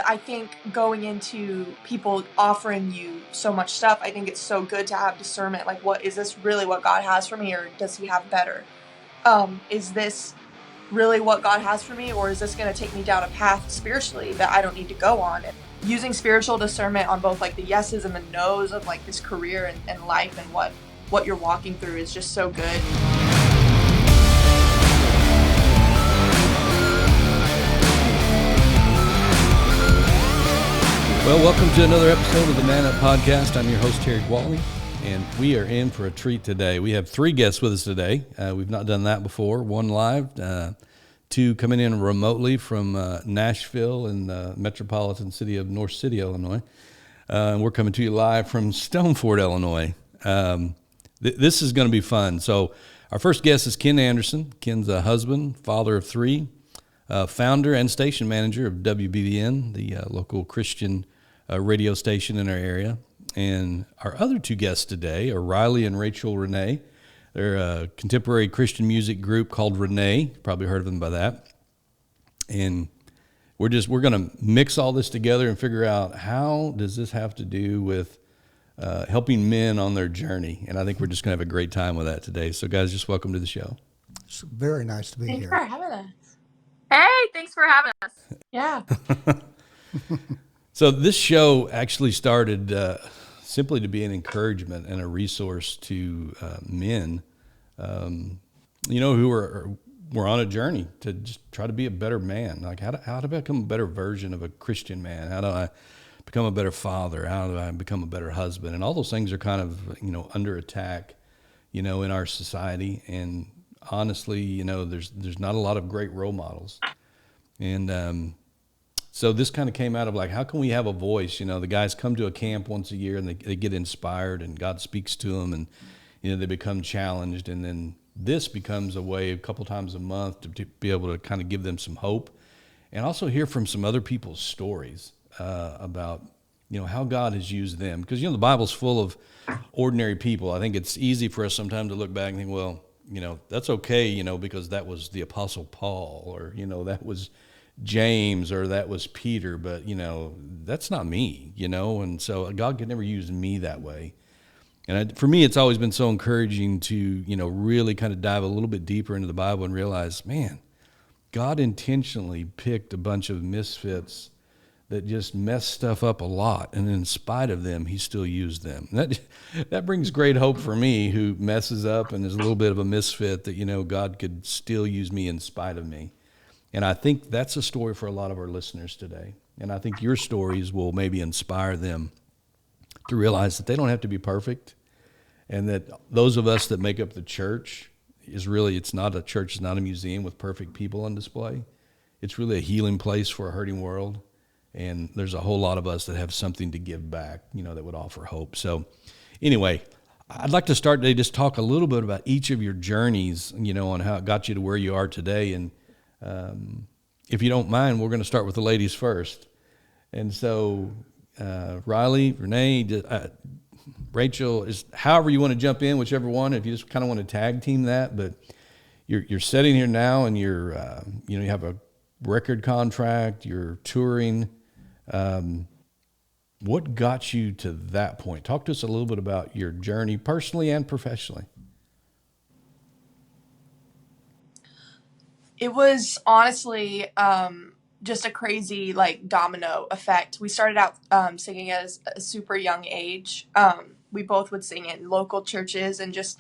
I think going into people offering you so much stuff, I think it's so good to have discernment. Like, what is this really what God has for me, or does he have better? Is this really what God has for me, or is this going to take me down a path spiritually that I don't need to go on? And using spiritual discernment on both like the yeses and the nos of like this career and life and what you're walking through is just so good. Well, welcome to another episode of the Man Up Podcast. I'm your host, Terry Gwaltney, and we are in for a treat today. We have three guests with us today. We've not done that before. One live, two coming in remotely from Nashville in the metropolitan city of North City, Illinois. We're coming to you live from Stoneford, Illinois. This is going to be fun. So our first guest is Ken Anderson. Ken's a husband, father of three, founder and station manager of WBVN, the local Christian radio station in our area. And our other two guests today are Riley and Rachael RENEE. They're a contemporary Christian music group called RENEE. Probably heard of them by that. And we're going to mix all this together and figure out how does this have to do with helping men on their journey. And I think we're just going to have a great time with that today. So guys, just welcome to the show. It's very nice to be here. Thanks for having us. Hey, thanks for having us. Yeah. So this show actually started simply to be an encouragement and a resource to men, who were on a journey to just try to be a better man. Like how to become a better version of a Christian man? How do I become a better father? How do I become a better husband? And all those things are kind of, under attack, in our society. And honestly, there's not a lot of great role models. And so this kind of came out of like, how can we have a voice? The guys come to a camp once a year and they get inspired and God speaks to them and, they become challenged. And then this becomes a way a couple times a month to be able to kind of give them some hope and also hear from some other people's stories about, how God has used them. Because, the Bible's full of ordinary people. I think it's easy for us sometimes to look back and think, well, that's okay, because that was the Apostle Paul or, that was James or that was Peter, but, that's not me, and so God could never use me that way. And for me, it's always been so encouraging to, really kind of dive a little bit deeper into the Bible and realize, man, God intentionally picked a bunch of misfits that just messed stuff up a lot. And in spite of them, he still used them. That brings great hope for me who messes up and is a little bit of a misfit that, God could still use me in spite of me. And I think that's a story for a lot of our listeners today. And I think your stories will maybe inspire them to realize that they don't have to be perfect and that those of us that make up the church it's not a church, it's not a museum with perfect people on display. It's really a healing place for a hurting world. And there's a whole lot of us that have something to give back, that would offer hope. So anyway, I'd like to start today, just talk a little bit about each of your journeys, on how it got you to where you are today. And if you don't mind, we're going to start with the ladies first. And so Riley, RENEE, Rachael, is however you want to jump in, whichever one, if you just kind of want to tag team that. But you're sitting here now and you're, you have a record contract, you're touring. What got you to that point? Talk to us a little bit about your journey personally and professionally. It was honestly just a crazy domino effect. We started out singing at a super young age. We both would sing in local churches and just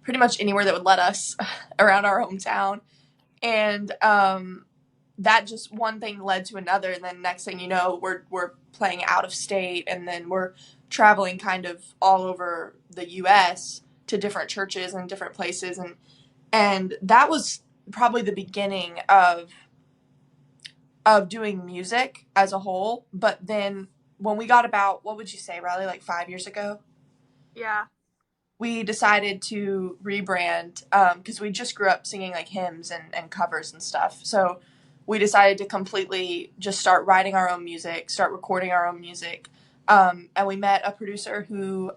pretty much anywhere that would let us around our hometown. And that just one thing led to another, and then next thing you know, we're playing out of state, and then we're traveling kind of all over the U.S. to different churches and different places, and that was probably the beginning of doing music as a whole. But then when we got about, what would you say, Riley, 5 years ago? Yeah. We decided to rebrand because we just grew up singing hymns and covers and stuff. So we decided to completely just start writing our own music, start recording our own music. And we met a producer who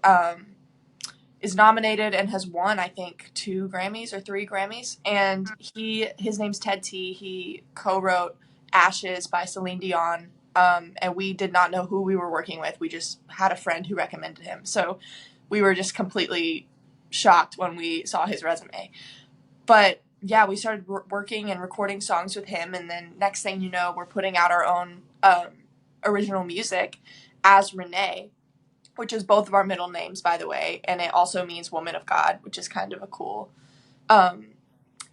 is nominated and has won, I think, 2 Grammys or 3 Grammys. And his name's Ted T. He co-wrote Ashes by Celine Dion and we did not know who we were working with. We just had a friend who recommended him. So we were just completely shocked when we saw his resume. But yeah, we started working and recording songs with him. And then next thing you know, we're putting out our own original music as RENEE, which is both of our middle names, by the way. And it also means woman of God, which is kind of a cool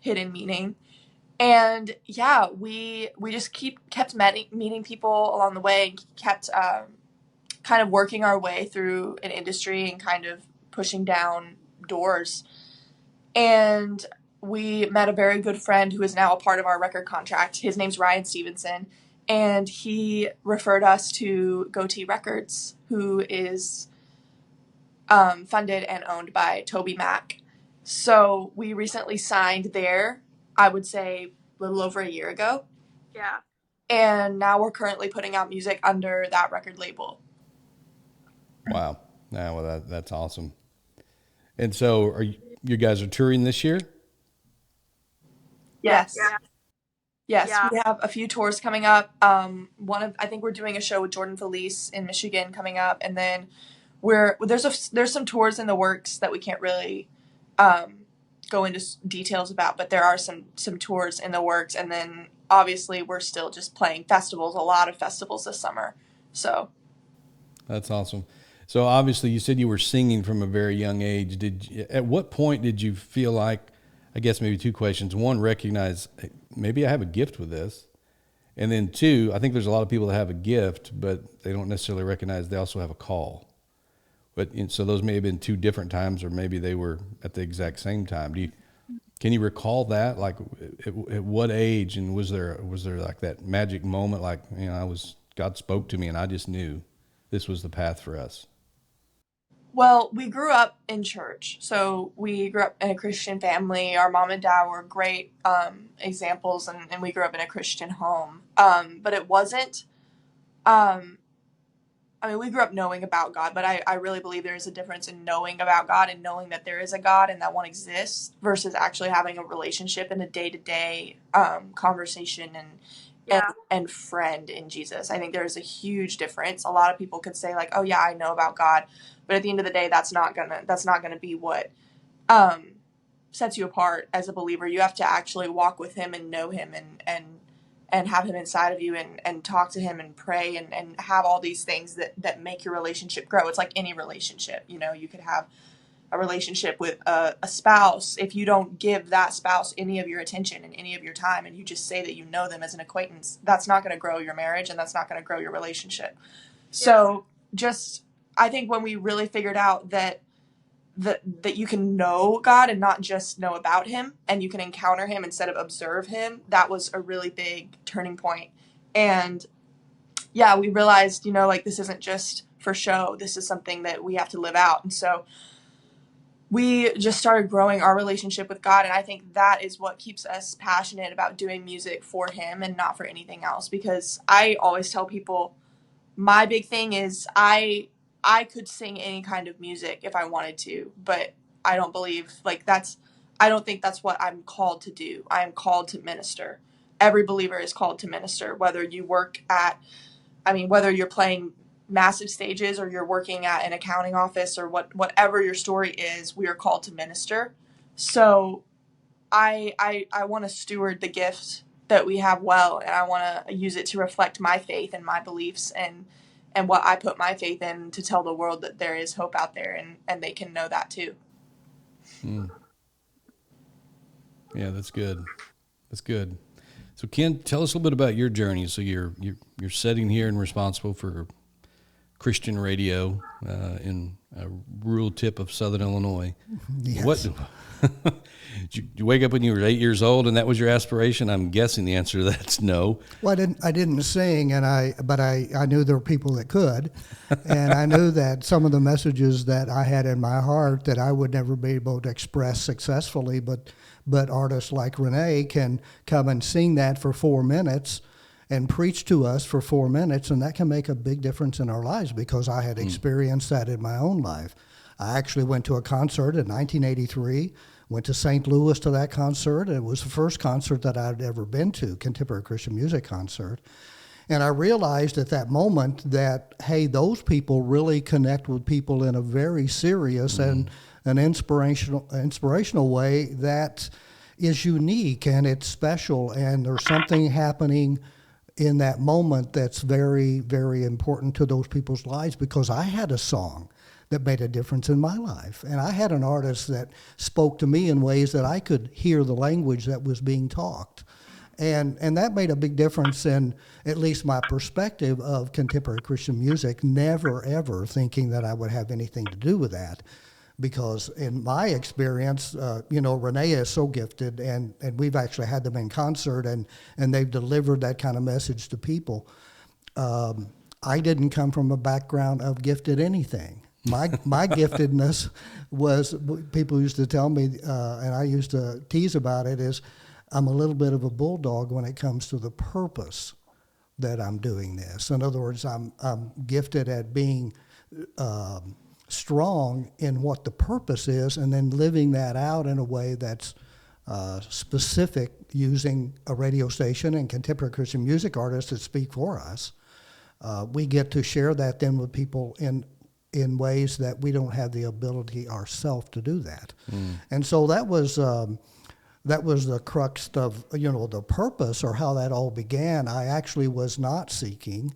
hidden meaning. And yeah, we just kept meeting people along the way, and kept kind of working our way through an industry and kind of pushing down doors. And we met a very good friend who is now a part of our record contract. His name's Ryan Stevenson, and he referred us to Goatee Records, who is funded and owned by Toby Mac. So we recently signed there, I would say a little over a year ago. Yeah. And now we're currently putting out music under that record label. Wow. Yeah, well, that's awesome. And so you guys are touring this year? Yes. Yeah. Yes, Yeah. we have a few tours coming up. I think we're doing a show with Jordan Felice in Michigan coming up, and then there's some tours in the works that we can't really go into details about, but there are some tours in the works, and then obviously we're still just playing festivals, a lot of festivals this summer. So that's awesome. So obviously you said you were singing from a very young age. At what point did you feel like, I guess maybe two questions. One, recognize, hey, maybe I have a gift with this. And then two, I think there's a lot of people that have a gift, but they don't necessarily recognize they also have a call. So those may have been two different times, or maybe they were at the exact same time. Can you recall that? Like at what age, and was there like that magic moment, like, God spoke to me and I just knew this was the path for us? Well, we grew up in church. So we grew up in a Christian family. Our mom and dad were great examples, and we grew up in a Christian home. But it wasn't, we grew up knowing about God, but I really believe there is a difference in knowing about God and knowing that there is a God and that one exists versus actually having a relationship and a day-to-day conversation and friend in Jesus. I think there is a huge difference. A lot of people could say like, oh yeah, I know about God. But at the end of the day, that's not gonna be what sets you apart as a believer. You have to actually walk with him and know him and have him inside of you and talk to him and pray and have all these things that make your relationship grow. It's like any relationship. You could have a relationship with a spouse. If you don't give that spouse any of your attention and any of your time, and you just say that you know them as an acquaintance, that's not going to grow your marriage, and that's not going to grow your relationship. So I think when we really figured out that you can know God and not just know about him, and you can encounter him instead of observe him, that was a really big turning point. And yeah, we realized, this isn't just for show. This is something that we have to live out. And so we just started growing our relationship with God. And I think that is what keeps us passionate about doing music for him and not for anything else. Because I always tell people, my big thing is I could sing any kind of music if I wanted to, but I don't believe I don't think that's what I'm called to do. I am called to minister. Every believer is called to minister, whether you whether you're playing massive stages or you're working at an accounting office or whatever your story is, we are called to minister. So I want to steward the gift that we have well, and I want to use it to reflect my faith and my beliefs and what I put my faith in, to tell the world that there is hope out there and they can know that too. Yeah, that's good. That's good. So Ken, tell us a little bit about your journey. So you're sitting here and responsible for Christian radio in a rural tip of Southern Illinois. Yes. What did you wake up when you were 8 years old and that was your aspiration? I'm guessing the answer to that's no. Well, I didn't sing, but I knew there were people that could, and I knew that some of the messages that I had in my heart that I would never be able to express successfully, but artists like RENEE can come and sing that for 4 minutes and preach to us for 4 minutes, and that can make a big difference in our lives, because I had experienced that in my own life. I actually went to a concert in 1983, went to St. Louis to that concert. It was the first concert that I'd ever been to, contemporary Christian music concert. And I realized at that moment that, hey, those people really connect with people in a very serious and an inspirational way that is unique and it's special, and there's something happening in that moment that's very, very important to those people's lives, because I had a song that made a difference in my life. And I had an artist that spoke to me in ways that I could hear the language that was being talked. And that made a big difference in at least my perspective of contemporary Christian music, never, ever thinking that I would have anything to do with that. Because in my experience, RENEE is so gifted, and we've actually had them in concert, and they've delivered that kind of message to people. I didn't come from a background of gifted anything. My giftedness was, people used to tell me, and I used to tease about it, is I'm a little bit of a bulldog when it comes to the purpose that I'm doing this. In other words, I'm gifted at being strong in what the purpose is, and then living that out in a way that's specific, using a radio station and contemporary Christian music artists that speak for us. We get to share that then with people in ways that we don't have the ability ourselves to do that. And so that was the crux of, the purpose, or how that all began. I actually was not seeking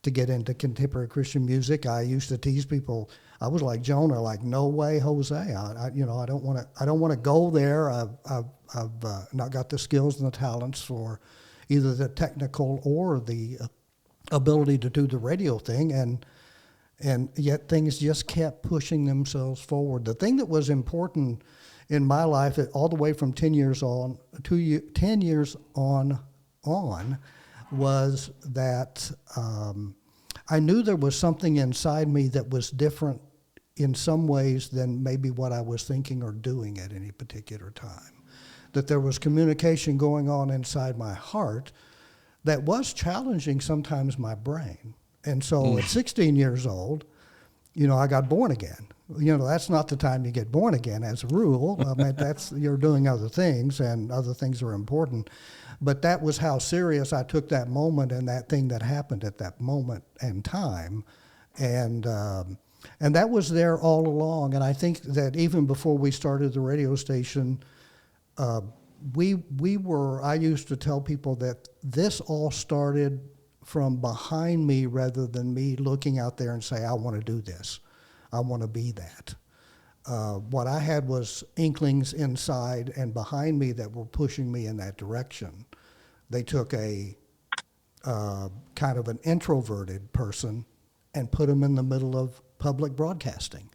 to get into contemporary Christian music. I used to tease people. I was like Jonah, like, no way, Jose. I don't want to go there. I've not got the skills and the talents for either the technical or the ability to do the radio thing, and yet things just kept pushing themselves forward. The thing that was important in my life, all the way from 10 years on, 10 years on, was that I knew there was something inside me that was different in some ways than maybe what I was thinking or doing at any particular time. That there was communication going on inside my heart that was challenging sometimes my brain. And so at 16 years old, I got born again. That's not the time you get born again as a rule. I mean, you're doing other things, and other things are important. But that was how serious I took that moment and that thing that happened at that moment in time. And that was there all along. And I think that even before we started the radio station, I used to tell people that this all started from behind me rather than me looking out there and say, I want to do this. I want to be that. What I had was inklings inside and behind me that were pushing me in that direction. They took a kind of an introverted person and put him in the middle of public broadcasting.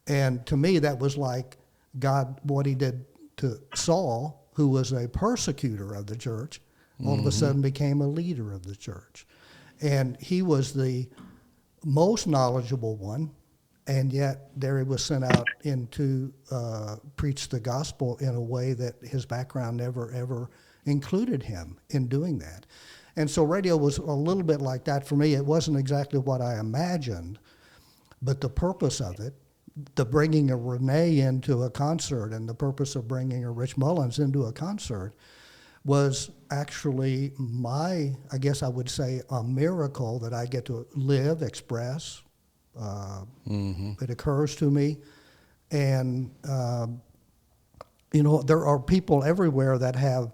And to me, that was like God, what he did to Saul, who was a persecutor of the church, all of a sudden became a leader of the church. And he was the most knowledgeable one, and yet there he was sent out into preach the gospel in a way that his background never, ever included him in doing that. And so radio was a little bit like that for me. It wasn't exactly what I imagined, but the purpose of it, the bringing a RENEE into a concert and the purpose of bringing a Rich Mullins into a concert was actually I guess I would say, a miracle that I get to live, express. It occurs to me. And, there are people everywhere that have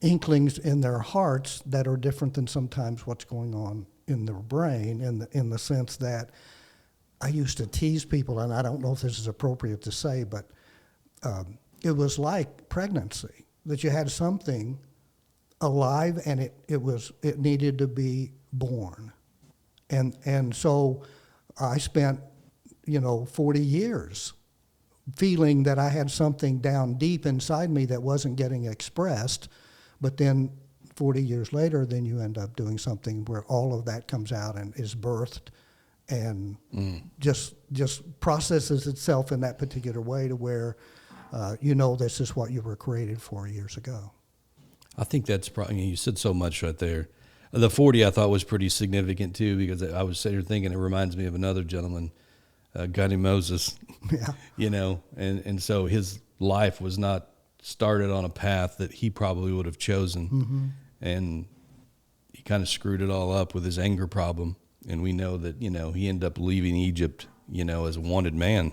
inklings in their hearts that are different than sometimes what's going on in their brain, in the sense that I used to tease people, and I don't know if this is appropriate to say, but it was like pregnancy, that you had something alive and it needed to be born. And so I spent, 40 years feeling that I had something down deep inside me that wasn't getting expressed, but then 40 years later, then you end up doing something where all of that comes out and is birthed and just processes itself in that particular way to where this is what you were created for years ago. I think that's probably, you said so much right there. The 40 I thought was pretty significant too, because I was sitting here thinking it reminds me of another gentleman, a guy named Moses. Yeah. And so his life was not started on a path that he probably would have chosen. And he kind of screwed it all up with his anger problem. And we know that, he ended up leaving Egypt, as a wanted man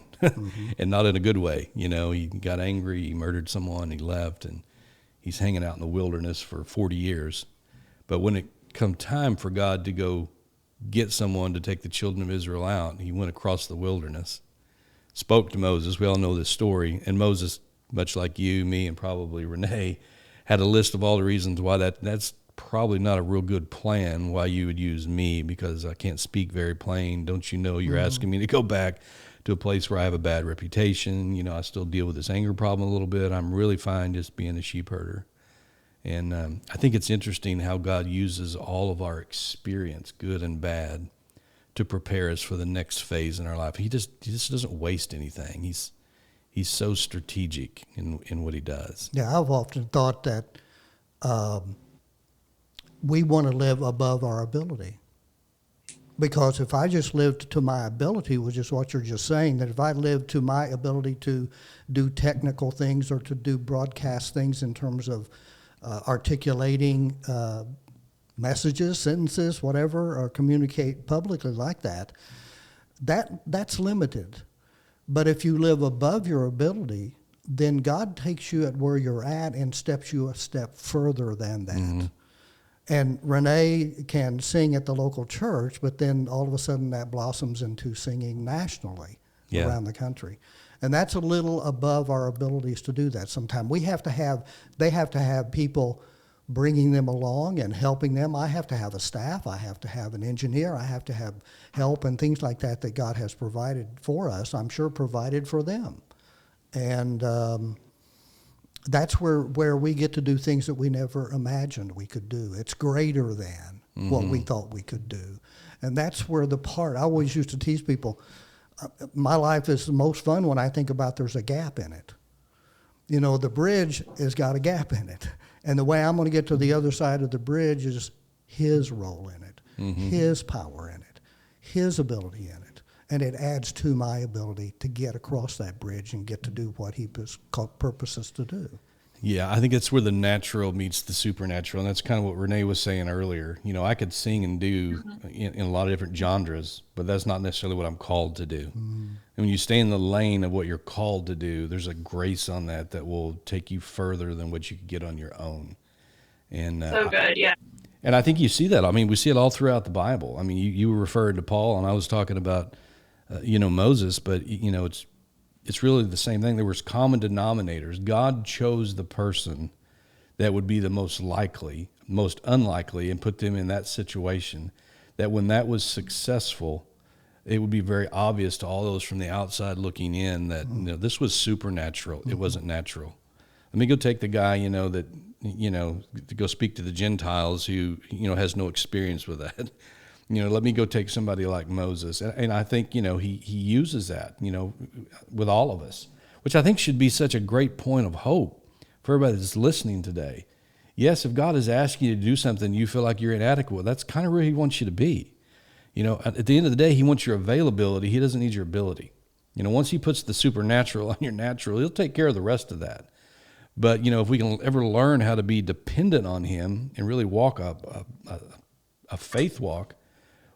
and not in a good way. He got angry, he murdered someone, he left, and he's hanging out in the wilderness for 40 years. But when it come time for God to go get someone to take the children of Israel out, he went across the wilderness, spoke to Moses. We all know this story. And Moses, much like you, me, and probably Renee, had a list of all the reasons why that's probably not a real good plan, why you would use me, because I can't speak very plain. Don't you know you're asking me to go back to a place where I have a bad reputation? I still deal with this anger problem a little bit. I'm really fine just being a sheep herder. And I think it's interesting how God uses all of our experience, good and bad, to prepare us for the next phase in our life. He just doesn't waste anything. He's so strategic in what he does. Yeah, I've often thought that we want to live above our ability. Because if I just lived to my ability, which is what you're just saying, that if I lived to my ability to do technical things or to do broadcast things in terms of articulating messages, sentences, whatever, or communicate publicly like that's limited. But if you live above your ability, then God takes you at where you're at and steps you a step further than that. Mm-hmm. And Renee can sing at the local church, but then all of a sudden that blossoms into singing nationally around the country. And that's a little above our abilities to do that sometimes. They have to have people bringing them along and helping them. I have to have a staff. I have to have an engineer. I have to have help and things like that God has provided for us, I'm sure provided for them. And that's where we get to do things that we never imagined we could do. It's greater than what we thought we could do. And that's where the part, I always used to tease people, my life is the most fun when I think about there's a gap in it. The bridge has got a gap in it. And the way I'm going to get to the other side of the bridge is his role in it, his power in it, his ability in it. And it adds to my ability to get across that bridge and get to do what he purposes to do. Yeah, I think that's where the natural meets the supernatural, and that's kind of what Renee was saying earlier. I could sing and do in a lot of different genres, but that's not necessarily what I'm called to do. And when you stay in the lane of what you're called to do, there's a grace on that will take you further than what you could get on your own. And so good, yeah. And I think you see that. I mean, we see it all throughout the Bible. I mean, you referred to Paul, and I was talking about Moses, but it's really the same thing. There was common denominators. God chose the person that would be the most likely, most unlikely, and put them in that situation, that when that was successful, it would be very obvious to all those from the outside looking in that this was supernatural. It wasn't natural. Let me go take the guy, to go speak to the Gentiles who, has no experience with that. Let me go take somebody like Moses. And I think, he uses that, with all of us, which I think should be such a great point of hope for everybody that's listening today. Yes, if God is asking you to do something you feel like you're inadequate, that's kind of where he wants you to be. At the end of the day, he wants your availability. He doesn't need your ability. Once he puts the supernatural on your natural, he'll take care of the rest of that. But, if we can ever learn how to be dependent on him and really walk a faith walk,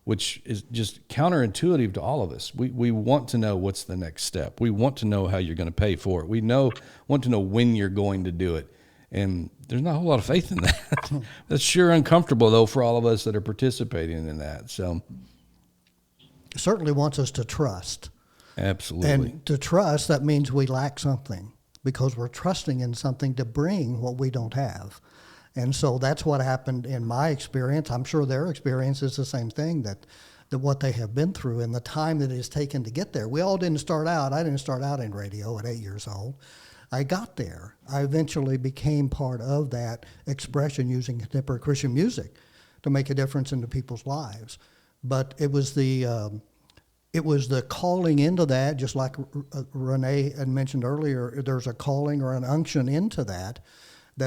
which is just counterintuitive to all of us. We want to know what's the next step. We want to know how you're going to pay for it. We want to know when you're going to do it. And there's not a whole lot of faith in that. That's sure uncomfortable, though, for all of us that are participating in that. So, it certainly wants us to trust. Absolutely. And to trust, that means we lack something because we're trusting in something to bring what we don't have. And so that's what happened in my experience. I'm sure their experience is the same thing, that what they have been through and the time that it has taken to get there. We all didn't start out. I didn't start out in radio at 8 years old. I got there. I eventually became part of that expression using contemporary Christian music to make a difference into people's lives. But it was the calling into that, just like Renee had mentioned earlier, there's a calling or an unction into that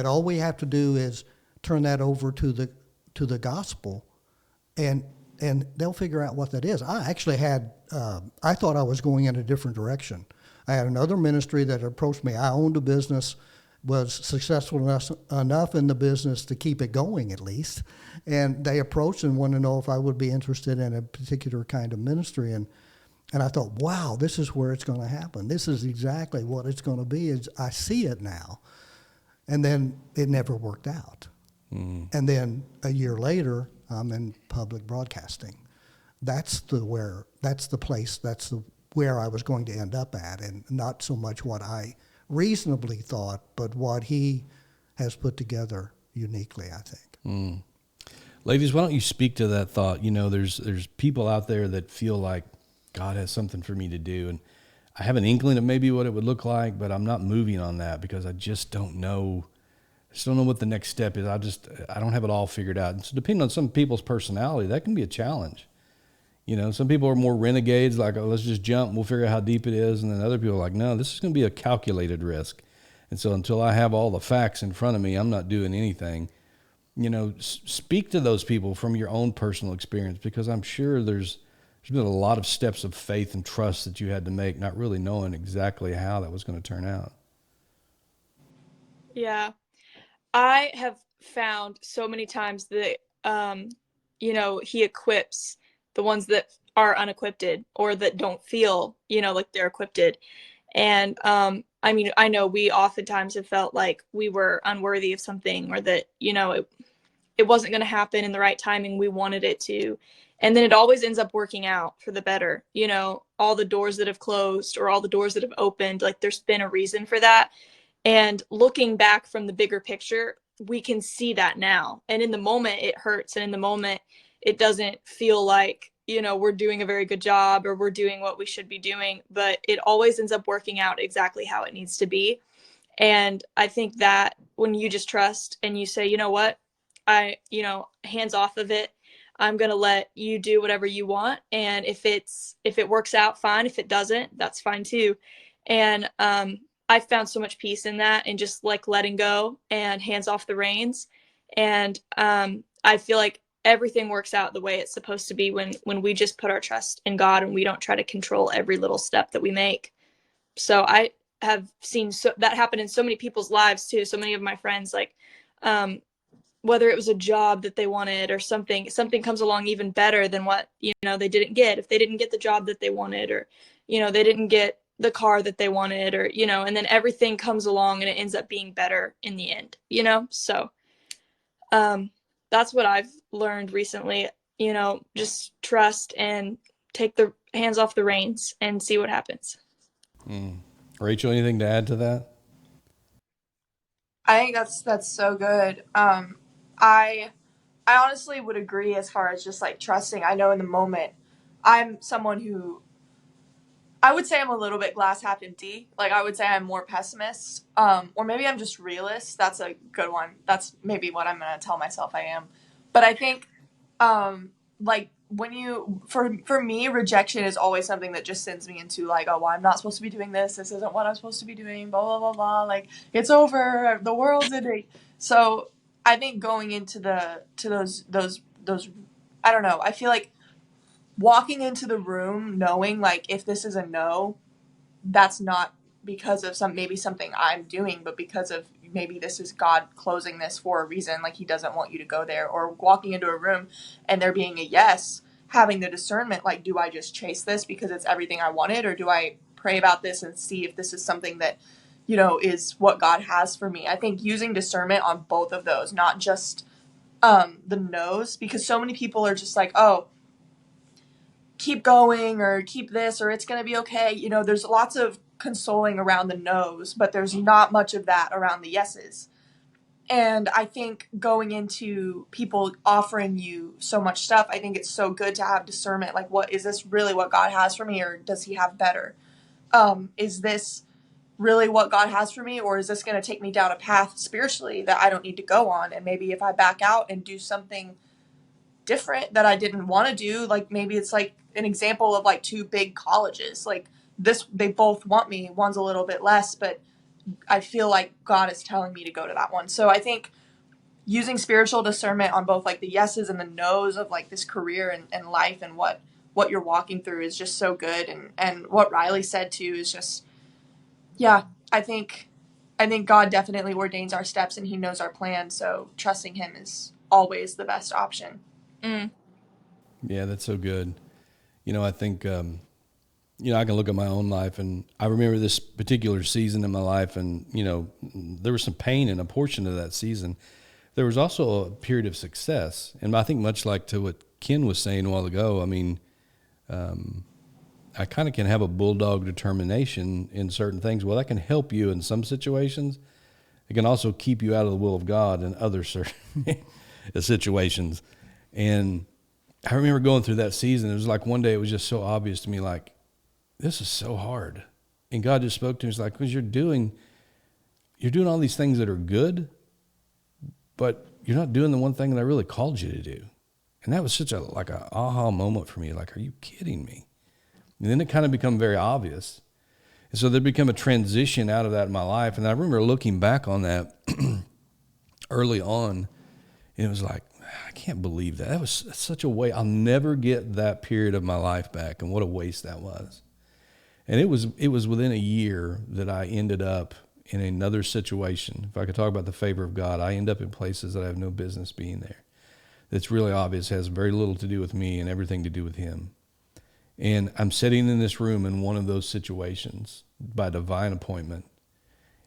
all we have to do is turn that over to the gospel, and they'll figure out what that is. I actually had, I thought I was going in a different direction. I had another ministry that approached me. I owned a business was successful enough in the business to keep it going at least. And they approached and wanted to know if I would be interested in a particular kind of ministry. And I thought, wow, this is where it's going to happen. This is exactly what it's going to be. I see it now. And then it never worked out. And then a year later, I'm in public broadcasting. That's where I was going to end up at, and not so much what I reasonably thought, but what he has put together uniquely, I think. Ladies, why don't you speak to that thought? You know, there's people out there that feel like God has something for me to do, and I have an inkling of maybe what it would look like, but I'm not moving on that because I just don't know. I just don't know what the next step is. I don't have it all figured out. And so depending on some people's personality, that can be a challenge. You know, some people are more renegades, like, oh, let's just jump, we'll figure out how deep it is. And then other people are like, no, this is going to be a calculated risk. And so until I have all the facts in front of me, I'm not doing anything. You know, speak to those people from your own personal experience, because I'm sure there's been a lot of steps of faith and trust that you had to make, not really knowing exactly how that was going to turn out. Yeah. I have found so many times that, he equips the ones that are unequipped or that don't feel, like they're equipped. And, I know we oftentimes have felt like we were unworthy of something, or that, it wasn't going to happen in the right timing we wanted it to. And then it always ends up working out for the better. All the doors that have closed or all the doors that have opened, like there's been a reason for that. And looking back from the bigger picture, we can see that now. And in the moment, it hurts. And in the moment, it doesn't feel like, we're doing a very good job or we're doing what we should be doing. But it always ends up working out exactly how it needs to be. And I think that when you just trust and you say, you know what, hands off of it. I'm going to let you do whatever you want. And if it works out, fine. If it doesn't, that's fine too. And, I found so much peace in that, and just like letting go and hands off the reins. And I feel like everything works out the way it's supposed to be when we just put our trust in God and we don't try to control every little step that we make. So I have seen that happen in so many people's lives too. So many of my friends, like whether it was a job that they wanted or something comes along even better than what they didn't get. If they didn't get the job that they wanted, or they didn't get the car that they wanted, or and then everything comes along and it ends up being better in the end. So that's what I've learned recently. Just trust and take the hands off the reins and see what happens. Rachel, anything to add to that? I think that's so good. I honestly would agree as far as just like trusting. I know in the moment, I'm someone who, I would say I'm a little bit glass half empty. Like I would say I'm more pessimist, or maybe I'm just realist. That's a good one. That's maybe what I'm gonna tell myself I am. But I think, like when for me, rejection is always something that just sends me into like, oh, well, I'm not supposed to be doing this. This isn't what I'm supposed to be doing. Blah blah blah blah. Like it's over. The world's ending. So I think going into those I don't know. I feel like walking into the room knowing like if this is a no, that's not because of something I'm doing, but because of maybe this is God closing this for a reason. Like he doesn't want you to go there. Or walking into a room and there being a yes, having the discernment, like, do I just chase this because it's everything I wanted? Or do I pray about this and see if this is something that, is what God has for me? I think using discernment on both of those, not just the no's, because so many people are just like, oh, keep going or keep this or it's going to be okay. There's lots of consoling around the no's, but there's not much of that around the yeses. And I think going into people offering you so much stuff, I think it's so good to have discernment. Like, what is this really what God has for me, or does he have better? Is this really what God has for me, or is this going to take me down a path spiritually that I don't need to go on? And maybe if I back out and do something different that I didn't want to do, like maybe it's like an example of like two big colleges, like this, they both want me, one's a little bit less, but I feel like God is telling me to go to that one. So I think using spiritual discernment on both like the yeses and the nos of like this career and life and what you're walking through is just so good. And what Riley said too is just, yeah, I think I think God definitely ordains our steps and he knows our plan. So trusting him is always the best option. Mm. Yeah, that's so good. I think, I can look at my own life, and I remember this particular season in my life, and, there was some pain in a portion of that season. There was also a period of success. And I think much like to what Ken was saying a while ago, I mean, I kind of can have a bulldog determination in certain things. Well, that can help you in some situations. It can also keep you out of the will of God in other certain situations. And I remember going through that season. It was like one day it was just so obvious to me, like, this is so hard. And God just spoke to me. He's like, because you're doing all these things that are good, but you're not doing the one thing that I really called you to do. And that was such a aha moment for me. Like, are you kidding me? And then it kind of became very obvious. And so there became a transition out of that in my life. And I remember looking back on that early on, and it was like, I can't believe that. That was such a waste. I'll never get that period of my life back. And what a waste that was. And it was within a year that I ended up in another situation. If I could talk about the favor of God, I end up in places that I have no business being there. That's really obvious, has very little to do with me and everything to do with him. And I'm sitting in this room in one of those situations by divine appointment.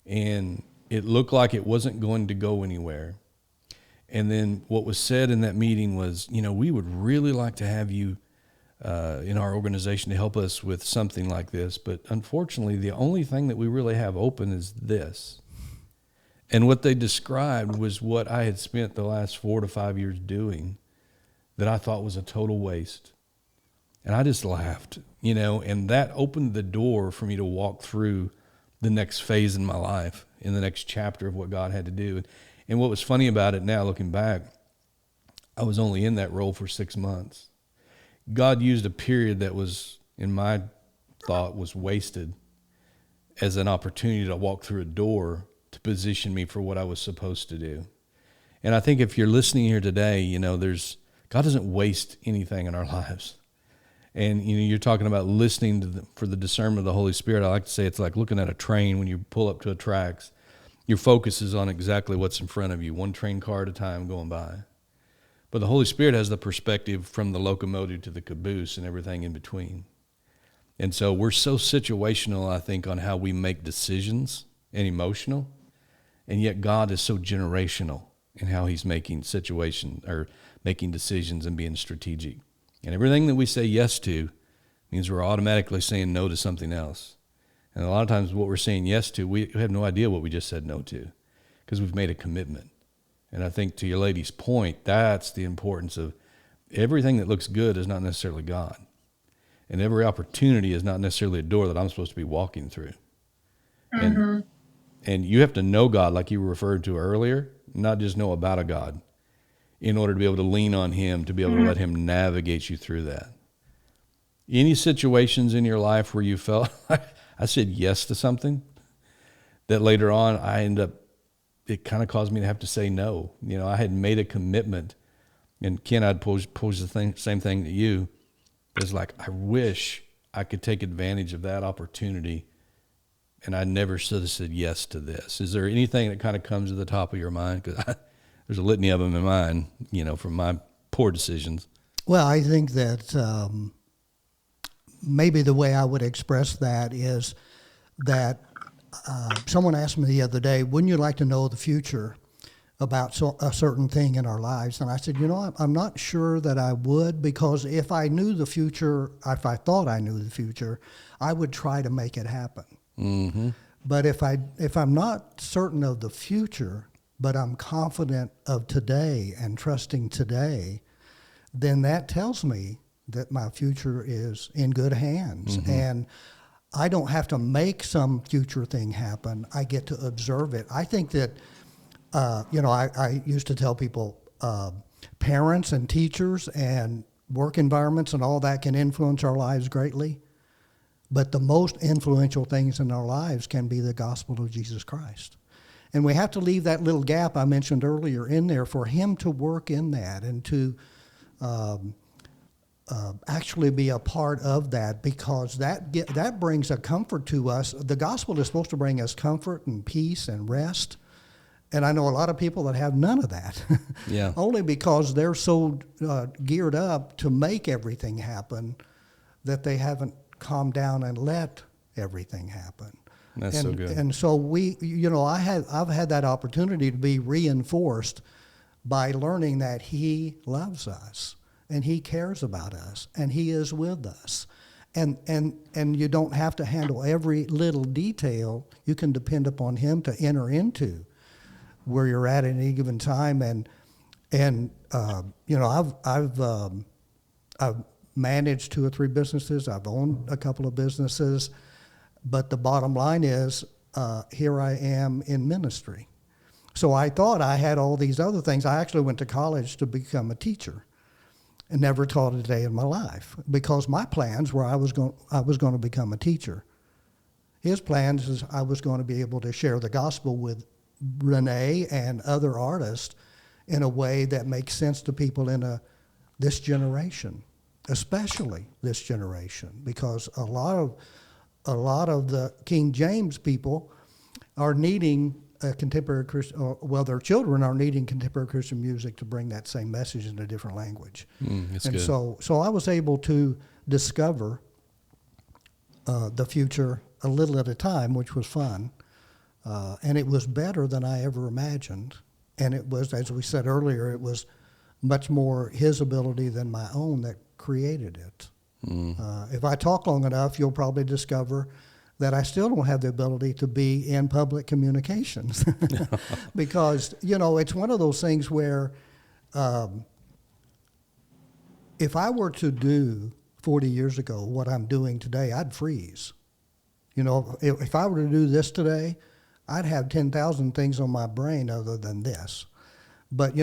And it looked like it wasn't going to go anywhere. And then what was said in that meeting was, we would really like to have you in our organization to help us with something like this. But unfortunately, the only thing that we really have open is this. And what they described was what I had spent the last 4 to 5 years doing that I thought was a total waste. And I just laughed, and that opened the door for me to walk through the next phase in my life, in the next chapter of what God had to do. And what was funny about it now, looking back, I was only in that role for 6 months. God used a period that was, in my thought, was wasted as an opportunity to walk through a door to position me for what I was supposed to do. And I think if you're listening here today, God doesn't waste anything in our lives. And, you're talking about listening for the discernment of the Holy Spirit. I like to say it's like looking at a train when you pull up to a tracks. Your focus is on exactly what's in front of you, one train car at a time going by. But the Holy Spirit has the perspective from the locomotive to the caboose and everything in between. And so we're so situational, I think, on how we make decisions and emotional. And yet God is so generational in how he's making decisions and being strategic. And everything that we say yes to means we're automatically saying no to something else. And a lot of times what we're saying yes to, we have no idea what we just said no to because we've made a commitment. And I think to your lady's point, that's the importance of everything that looks good is not necessarily God. And every opportunity is not necessarily a door that I'm supposed to be walking through. Mm-hmm. And you have to know God like you referred to earlier, not just know about a God, in order to be able to lean on him, to be able to let him navigate you through that. Any situations in your life where you felt I said yes to something that later on it kind of caused me to have to say no. I had made a commitment, and Ken, I'd pose the same thing to you. It's like, I wish I could take advantage of that opportunity, and I never should have said yes to this. Is there anything that kind of comes to the top of your mind? Because there's a litany of them in mine, from my poor decisions. Well, I think that maybe the way I would express that is that someone asked me the other day, wouldn't you like to know the future about a certain thing in our lives? And I said, I'm not sure that I would, because if I knew the future, if I thought I knew the future, I would try to make it happen. Mm-hmm. But if I'm not certain of the future, but I'm confident of today and trusting today, then that tells me that my future is in good hands. Mm-hmm. And I don't have to make some future thing happen. I get to observe it. I think that, I used to tell people parents and teachers and work environments and all that can influence our lives greatly. But the most influential things in our lives can be the gospel of Jesus Christ. And we have to leave that little gap I mentioned earlier in there for him to work in that and to actually be a part of that, because that brings a comfort to us. The gospel is supposed to bring us comfort and peace and rest. And I know a lot of people that have none of that. Yeah. Only because they're so geared up to make everything happen that they haven't calmed down and let everything happen. That's so good. And so I've had that opportunity to be reinforced by learning that He loves us and He cares about us and He is with us. And you don't have to handle every little detail. You can depend upon Him to enter into where you're at any given time. I've managed 2 or 3 businesses. I've owned a couple of businesses, but the bottom line is, here I am in ministry. So I thought I had all these other things. I actually went to college to become a teacher, and never taught a day in my life, because my plans were I was going to become a teacher. His plans is I was going to be able to share the gospel with RENEE and other artists in a way that makes sense to people in this generation, especially this generation, because a lot of the King James people are needing contemporary Christian, their children are needing contemporary Christian music to bring that same message in a different language. That's and good. So I was able to discover the future a little at a time, which was fun. And it was better than I ever imagined. And it was, as we said earlier, it was much more His ability than my own that created it. If I talk long enough, you'll probably discover that I still don't have the ability to be in public communications. Because, it's one of those things where if I were to do 40 years ago what I'm doing today, I'd freeze. If I were to do this today, I'd have 10,000 things on my brain other than this. But,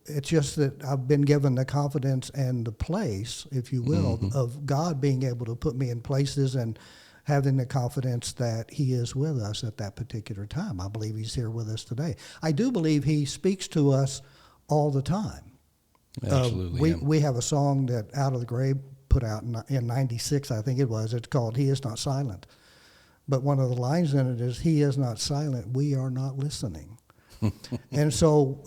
it's just that I've been given the confidence and the place, if you will, of God being able to put me in places and having the confidence that He is with us at that particular time. I believe He's here with us today. I do believe He speaks to us all the time. Absolutely. We have a song that Out of the Grave put out in 96, I think it was. It's called He Is Not Silent. But one of the lines in it is, He is not silent, we are not listening. And so,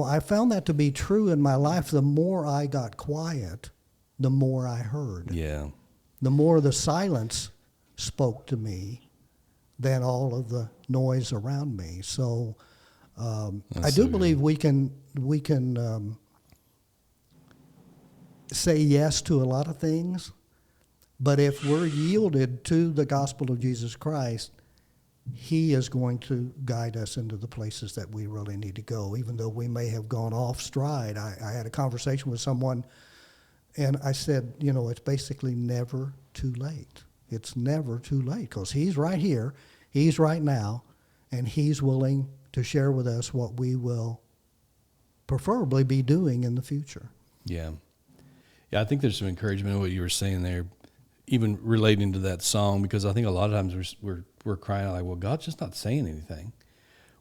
I found that to be true in my life. The more I got quiet, the more I heard. Yeah. The more the silence spoke to me than all of the noise around me. So I do believe we can say yes to a lot of things, but if we're yielded to the gospel of Jesus Christ, He is going to guide us into the places that we really need to go, even though we may have gone off stride. I had a conversation with someone, and I said, it's basically never too late. It's never too late, because He's right here, He's right now, and He's willing to share with us what we will preferably be doing in the future. Yeah. Yeah, I think there's some encouragement in what you were saying there, even relating to that song, because I think a lot of times we're crying out like, well, God's just not saying anything,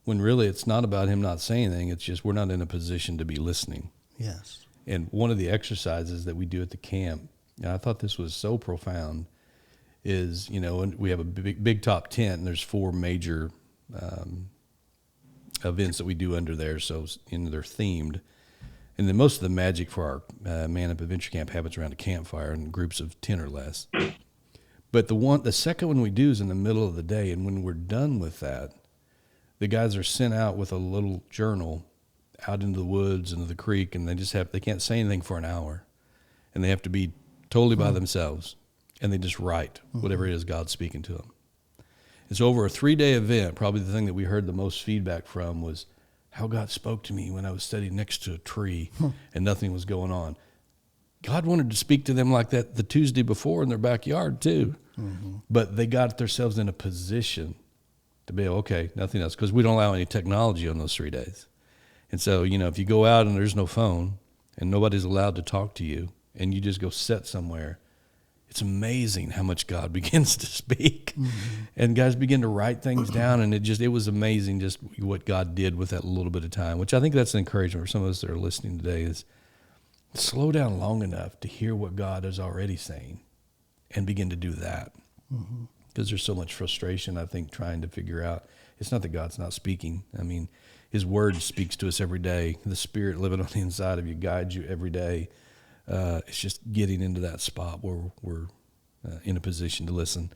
when really it's not about Him not saying anything. It's just we're not in a position to be listening. Yes. And one of the exercises that we do at the camp, and I thought this was so profound, is, we have a big top tent, and there's 4 major events that we do under there, so they're themed. And then most of the magic for our Man Up Adventure Camp happens around a campfire in groups of 10 or less. But the second one we do is in the middle of the day, and when we're done with that, the guys are sent out with a little journal out into the woods, into the creek, and they can't say anything for an hour, and they have to be totally by themselves, and they just write whatever it is God's speaking to them. And so over a 3-day event, probably the thing that we heard the most feedback from was how God spoke to me when I was studying next to a tree and nothing was going on. God wanted to speak to them like that the Tuesday before in their backyard too. But they got themselves in a position to be, okay, nothing else, because we don't allow any technology on those 3 days. And so, if you go out and there's no phone and nobody's allowed to talk to you and you just go sit somewhere, it's amazing how much God begins to speak. And guys begin to write things down, and it was amazing just what God did with that little bit of time, which I think that's an encouragement for some of us that are listening today, is slow down long enough to hear what God is already saying and begin to do that. Because there's so much frustration, I think, trying to figure out. It's not that God's not speaking. I mean, his word speaks to us every day. The Spirit living on the inside of you guides you every day. It's just getting into that spot where we're in a position to listen.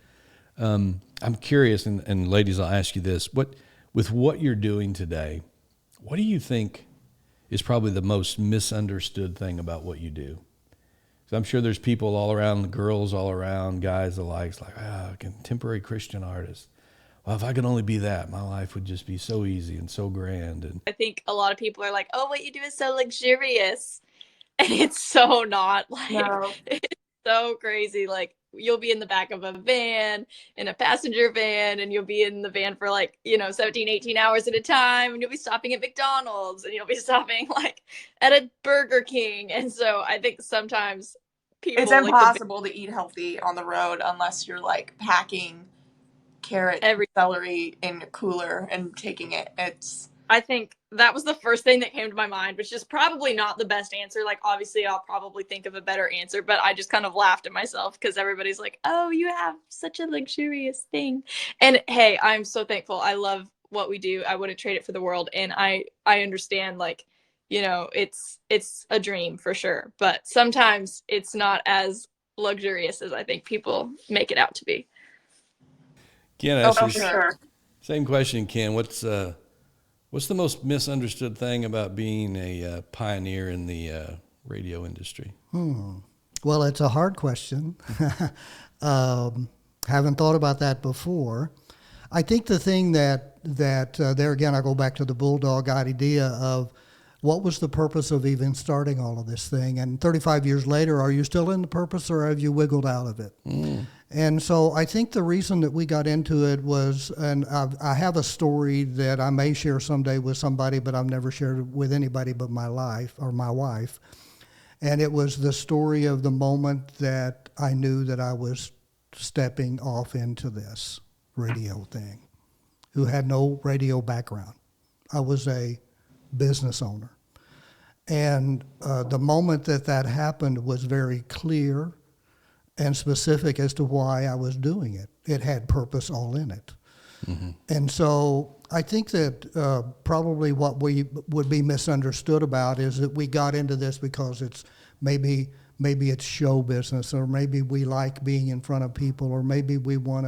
I'm curious, and ladies, I'll ask you this. With what you're doing today, what do you think is probably the most misunderstood thing about what you do? So I'm sure there's people all around, girls all around, guys alike, it's like, contemporary Christian artist. Well, if I could only be that, my life would just be so easy and so grand. And I think a lot of people are like, oh, what you do is so luxurious. And it's so not. Like, No. it's so crazy. Like, you'll be in the back of a van, in a passenger van, and you'll be in the van for 17, 18 hours at a time. And you'll be stopping at McDonald's, and you'll be stopping like at a Burger King. And so I think sometimes people, It's impossible to eat healthy on the road unless you're like packing carrot, celery in a cooler and taking it. I think that was the first thing that came to my mind, which is probably not the best answer. Like, obviously, I'll probably think of a better answer, but I just kind of laughed at myself because everybody's like, oh, you have such a luxurious thing. And hey, I'm so thankful. I love what we do. I wouldn't trade it for the world. And I understand, like, it's a dream for sure. But sometimes it's not as luxurious as I think people make it out to be. Ken, for sure. Same question, Ken. What's the most misunderstood thing about being a pioneer in the radio industry? Well, it's a hard question. Haven't thought about that before. I think the thing that there again, I go back to the bulldog idea of what was the purpose of even starting all of this thing? And 35 years later, are you still in the purpose or have you wiggled out of it? And so I think the reason that we got into it was, and I have a story that I may share someday with somebody, but I've never shared it with anybody but my wife. And it was the story of the moment that I knew that I was stepping off into this radio thing, who had no radio background. I was a business owner. And the moment that happened was very clear and specific as to why I was doing it. It had purpose all in it. And so I think that probably what we would be misunderstood about is that we got into this because it's maybe it's show business, or maybe we like being in front of people, or maybe we want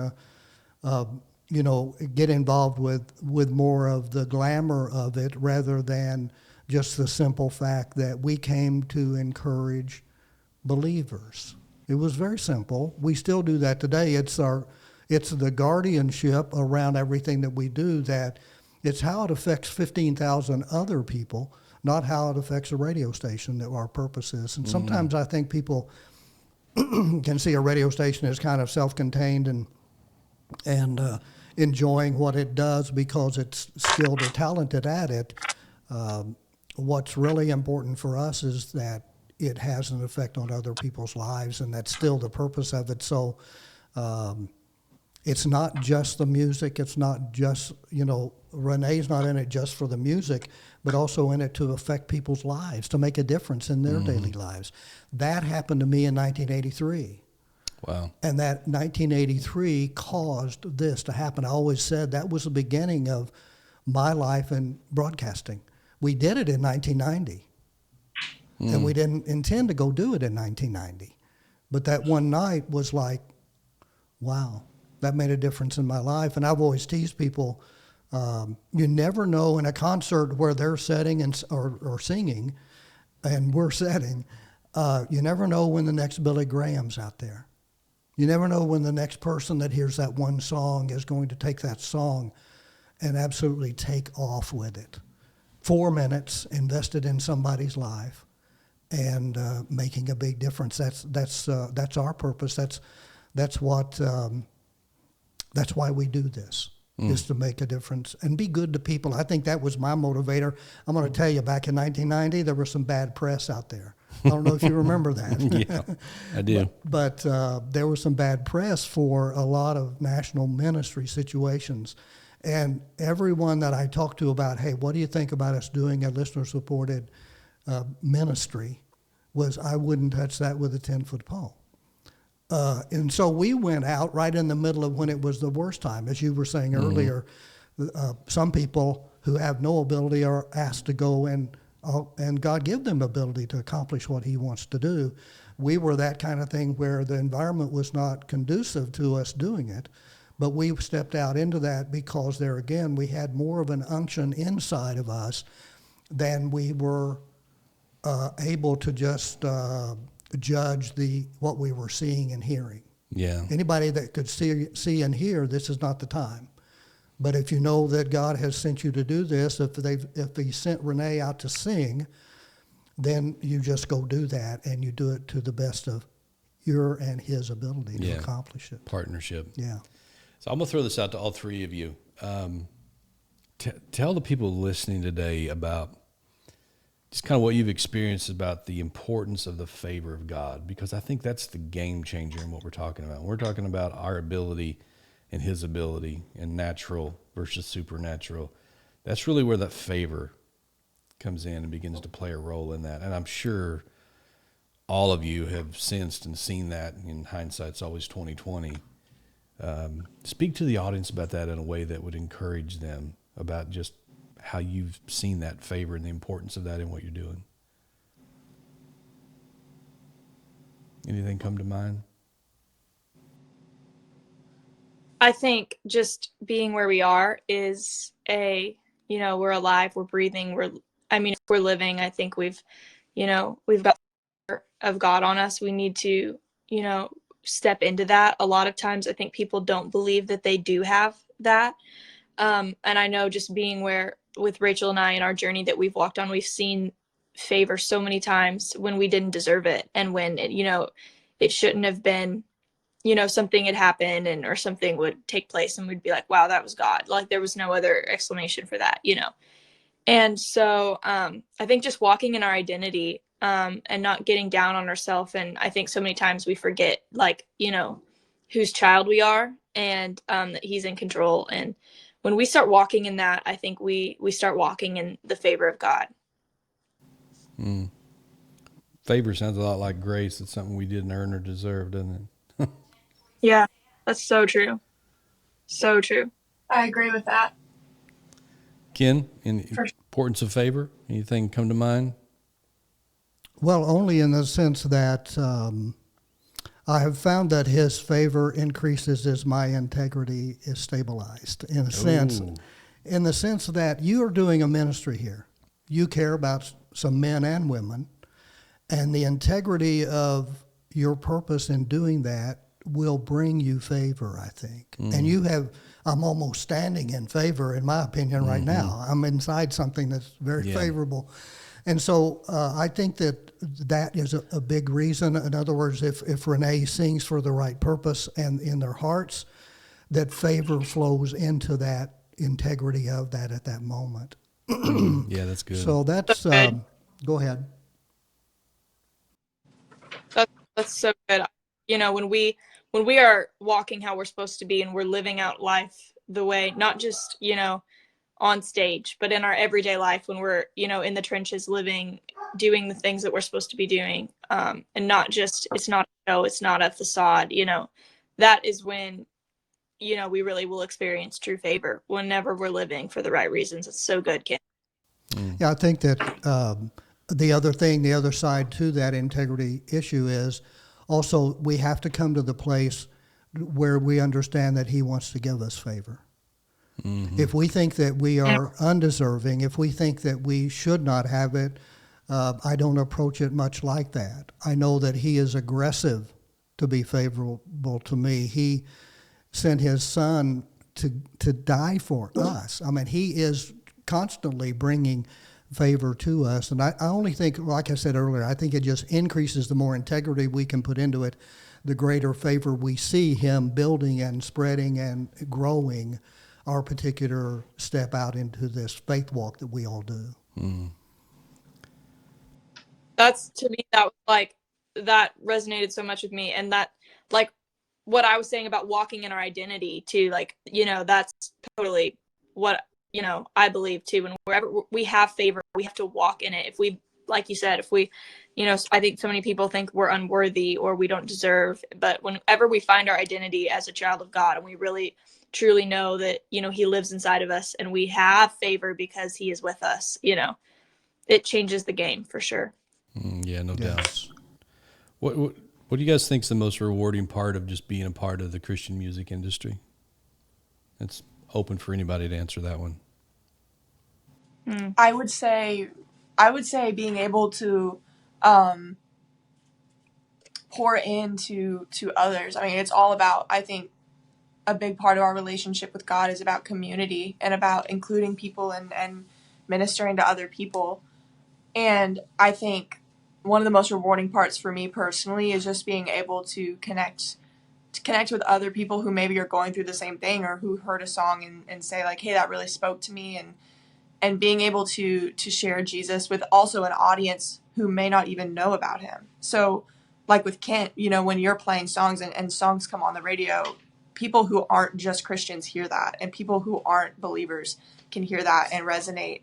to get involved with more of the glamour of it rather than just the simple fact that we came to encourage believers. It was very simple. We still do that today. It's the guardianship around everything that we do, that it's how it affects 15,000 other people, not how it affects a radio station, that our purpose is. And sometimes I think people can see a radio station as kind of self-contained and enjoying what it does because it's skilled or talented at it. What's really important for us is that it has an effect on other people's lives, and that's still the purpose of it. So it's not just the music. It's not just, Renee's not in it just for the music, but also in it to affect people's lives, to make a difference in their daily lives. That happened to me in 1983. Wow. And that 1983 caused this to happen. I always said that was the beginning of my life in broadcasting. We did it in 1990. And we didn't intend to go do it in 1990. But that one night was like, wow, that made a difference in my life. And I've always teased people, you never know in a concert where they're setting or singing and we're setting, you never know when the next Billy Graham's out there. You never know when the next person that hears that one song is going to take that song and absolutely take off with it. 4 minutes invested in somebody's life and making a big difference. That's our purpose. That's why we do this, is to make a difference and be good to people. I think that was my motivator. I'm going to tell you, back in 1990, there was some bad press out there. I don't know if you remember that. Yeah, I do. But there was some bad press for a lot of national ministry situations. And everyone that I talked to about, hey, what do you think about us doing a listener-supported ministry? was I wouldn't touch that with a 10-foot pole. And so we went out right in the middle of when it was the worst time. As you were saying earlier, some people who have no ability are asked to go and God give them ability to accomplish what he wants to do. We were that kind of thing where the environment was not conducive to us doing it, but we stepped out into that because there again, we had more of an unction inside of us than we were able to just judge what we were seeing and hearing. Yeah. Anybody that could see and hear, this is not the time. But if you know that God has sent you to do this, if he sent Renee out to sing, then you just go do that, and you do it to the best of your and his ability to accomplish it. Partnership. Yeah. So I'm going to throw this out to all three of you. Tell the people listening today about just kind of what you've experienced about the importance of the favor of God, because I think that's the game changer in what we're talking about. We're talking about our ability and his ability and natural versus supernatural. That's really where that favor comes in and begins to play a role in that. And I'm sure all of you have sensed and seen that. In hindsight, it's always 2020. Speak to the audience about that in a way that would encourage them about just how you've seen that favor and the importance of that in what you're doing. Anything come to mind? I think just being where we are is we're alive, we're breathing, if we're living, I think we've got the power of God on us. We need to, step into that. A lot of times I think people don't believe that they do have that. And I know just being with Rachel and I in our journey that we've walked on, we've seen favor so many times when we didn't deserve it. And when it shouldn't have been, something had happened or something would take place and we'd be like, wow, that was God. Like there was no other explanation for that, And so I think just walking in our identity and not getting down on ourselves. And I think so many times we forget, whose child we are and that he's in control. And when we start walking in that, I think we start walking in the favor of God. Favor sounds a lot like grace. It's something we didn't earn or deserve, doesn't it? Yeah, that's so true. So true. I agree with that. Ken, importance of favor, anything come to mind? Well, only in the sense that I have found that his favor increases as my integrity is stabilized. In the sense that you are doing a ministry here. You care about some men and women, and the integrity of your purpose in doing that will bring you favor, I think. And I'm almost standing in favor, in my opinion, right now. I'm inside something that's very favorable. And so I think that is a big reason. In other words, if Renee sings for the right purpose and in their hearts, that favor flows into that integrity of that at that moment. Yeah, that's good. So that's, go ahead. That's so good. When we are walking how we're supposed to be and we're living out life the way, not just, on stage, but in our everyday life when we're, in the trenches doing the things that we're supposed to be doing. And not just, it's not a show, it's not a facade, that is when, we really will experience true favor whenever we're living for the right reasons. It's so good, Ken. Yeah, I think that the other side to that integrity issue is also we have to come to the place where we understand that he wants to give us favor. If we think that we are undeserving, if we think that we should not have it, I don't approach it much like that. I know that he is aggressive to be favorable to me. He sent his son to die for us. I mean, he is constantly bringing favor to us. And I only think, like I said earlier, I think it just increases the more integrity we can put into it, the greater favor we see him building and spreading and growing our particular step out into this faith walk that we all do. That's, to me, that resonated so much with me. And that, what I was saying about walking in our identity too, that's totally what, I believe too. And wherever we have favor, we have to walk in it. If we, like you said, if we You know, I think so many people think we're unworthy or we don't deserve, but whenever we find our identity as a child of God and we really truly know that, you know, he lives inside of us and we have favor because he is with us, you know, it changes the game for sure. Yeah, no doubt. Yes. What do you guys think is the most rewarding part of just being a part of the Christian music industry? It's open for anybody to answer that one. I would say being able to pour into others. I mean, it's all about, I think a big part of our relationship with God is about community and about including people and ministering to other people. And I think one of the most rewarding parts for me personally is just being able to connect with other people who maybe are going through the same thing or who heard a song and say like, hey, that really spoke to me, and being able to share Jesus with also an audience who may not even know about him. So like with Kent, you know, when you're playing songs and songs come on the radio, people who aren't just Christians hear that, and people who aren't believers can hear that and resonate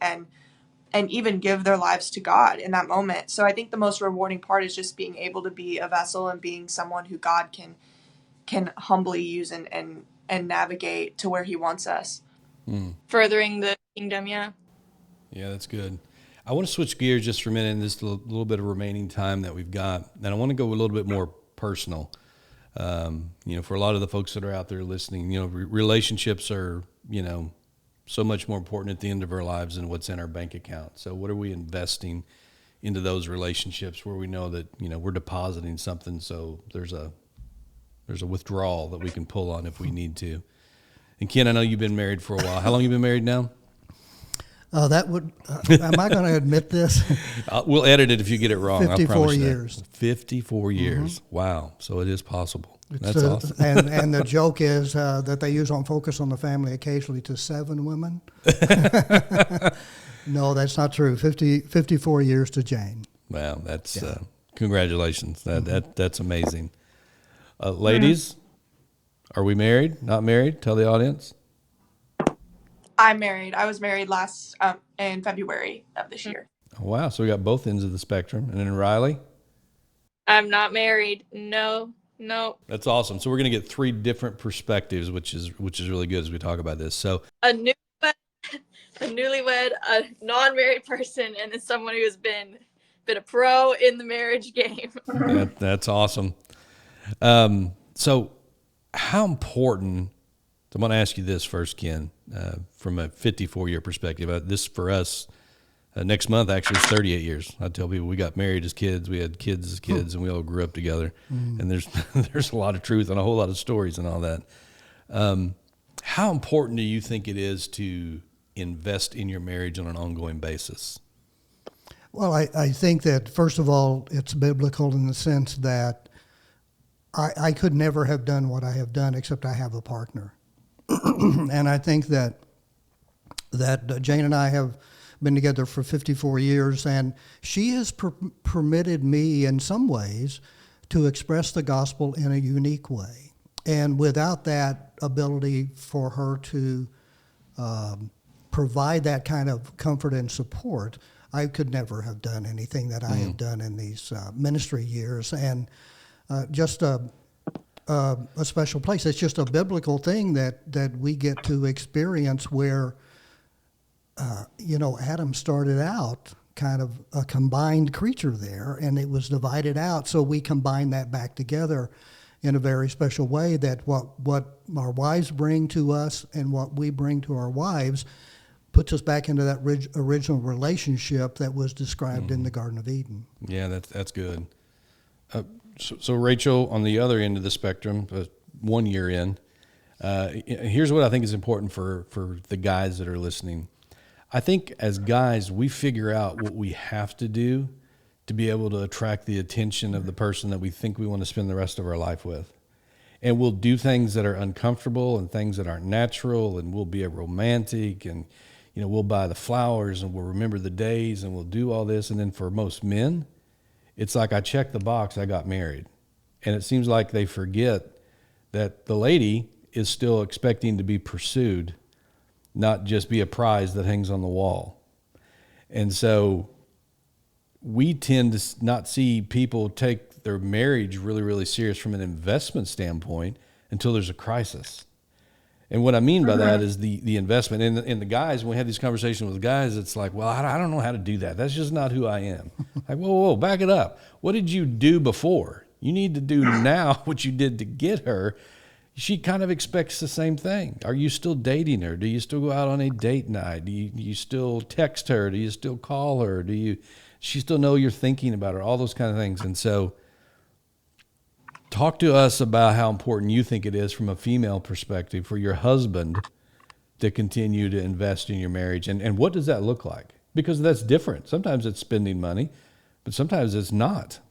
and even give their lives to God in that moment. So I think the most rewarding part is just being able to be a vessel and being someone who God can humbly use and navigate to where he wants us. Furthering the kingdom, yeah. Yeah, that's good. I want to switch gears just for a minute in this little bit of remaining time that we've got. And I want to go a little bit more personal. You know, for a lot of the folks that are out there listening, you know, relationships are, you know, so much more important at the end of our lives than what's in our bank account. So what are we investing into those relationships where we know that, you know, we're depositing something, so there's a withdrawal that we can pull on if we need to. And Ken, I know you've been married for a while. How long have you been married now? That would, am I going to admit this? We'll edit it if you get it wrong. 54 I promise years. 54 years. Wow. So it is possible. That's So, awesome. and the joke is that they use on Focus on the Family occasionally to 7 women. No, that's not true. 54 years to Jane. Wow. That's congratulations. That's amazing. Ladies, are we married? Not married? Tell the audience. I'm married. I was married last in February of this year. Wow. So we got both ends of the spectrum. And then Riley? I'm not married. No. That's awesome. So we're going to get 3 different perspectives, which is really good as we talk about this. So A newlywed, a non-married person, and then someone who has been a pro in the marriage game. that's awesome. So how important, I'm going to ask you this first, Ken, from a 54-year perspective. This for us, next month actually is 38 years. I tell people we got married as kids, we had kids as kids, and we all grew up together. And there's a lot of truth and a whole lot of stories and all that. How important do you think it is to invest in your marriage on an ongoing basis? Well, I think that, first of all, it's biblical in the sense that I could never have done what I have done except I have a partner. And I think that Jane and I have been together for 54 years, and she has permitted me in some ways to express the gospel in a unique way. And without that ability for her to provide that kind of comfort and support, I could never have done anything that I have done in these ministry years. And just a special place. It's just a biblical thing that we get to experience where, Adam started out kind of a combined creature there, and it was divided out. So we combine that back together in a very special way, that what our wives bring to us and what we bring to our wives puts us back into that original relationship that was described in the Garden of Eden. Yeah, that's good. So Rachel, on the other end of the spectrum, 1 year in, here's what I think is important for the guys that are listening. I think as guys, we figure out what we have to do to be able to attract the attention of the person that we think we want to spend the rest of our life with. And we'll do things that are uncomfortable and things that aren't natural, and we'll be a romantic, and we'll buy the flowers and we'll remember the days and we'll do all this. And then for most men, it's like, I checked the box, I got married. And it seems like they forget that the lady is still expecting to be pursued, not just be a prize that hangs on the wall. And so we tend to not see people take their marriage really, really serious from an investment standpoint until there's a crisis. And what I mean by that is the investment. And the guys, when we have these conversations with guys, it's like, well, I don't know how to do that. That's just not who I am. Like, whoa, back it up. What did you do before? You need to do now what you did to get her. She kind of expects the same thing. Are you still dating her? Do you still go out on a date night? Do you still text her? Do you still call her? She still know you're thinking about her? All those kind of things. And so talk to us about how important you think it is from a female perspective for your husband to continue to invest in your marriage. And what does that look like? Because that's different. Sometimes it's spending money, but sometimes it's not.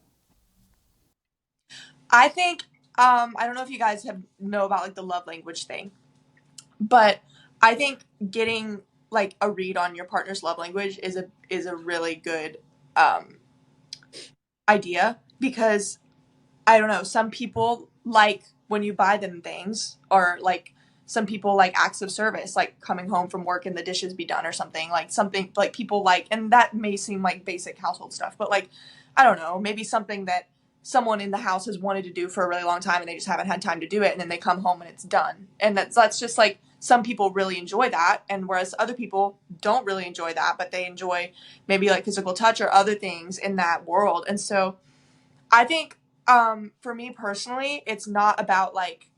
I think, I don't know if you guys know about like the love language thing, but I think getting like a read on your partner's love language is a really good idea, because I don't know, some people like when you buy them things, or like some people like acts of service, like coming home from work and the dishes be done or something like people like, and that may seem like basic household stuff, but like, I don't know, maybe something that someone in the house has wanted to do for a really long time and they just haven't had time to do it, and then they come home and it's done. And that's just like, some people really enjoy that, and whereas other people don't really enjoy that, but they enjoy maybe like physical touch or other things in that world. And so I think for me personally, it's not about like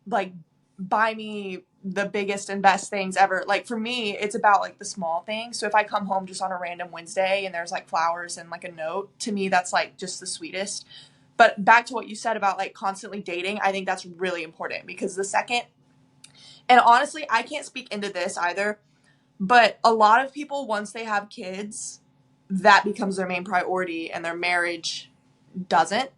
buy me the biggest and best things ever. Like for me, it's about like the small things. So if I come home just on a random Wednesday and there's like flowers and like a note, to me that's like just the sweetest. But back to what you said about like constantly dating, I think that's really important, because the second, and honestly, I can't speak into this either, but a lot of people, once they have kids, that becomes their main priority and their marriage doesn't.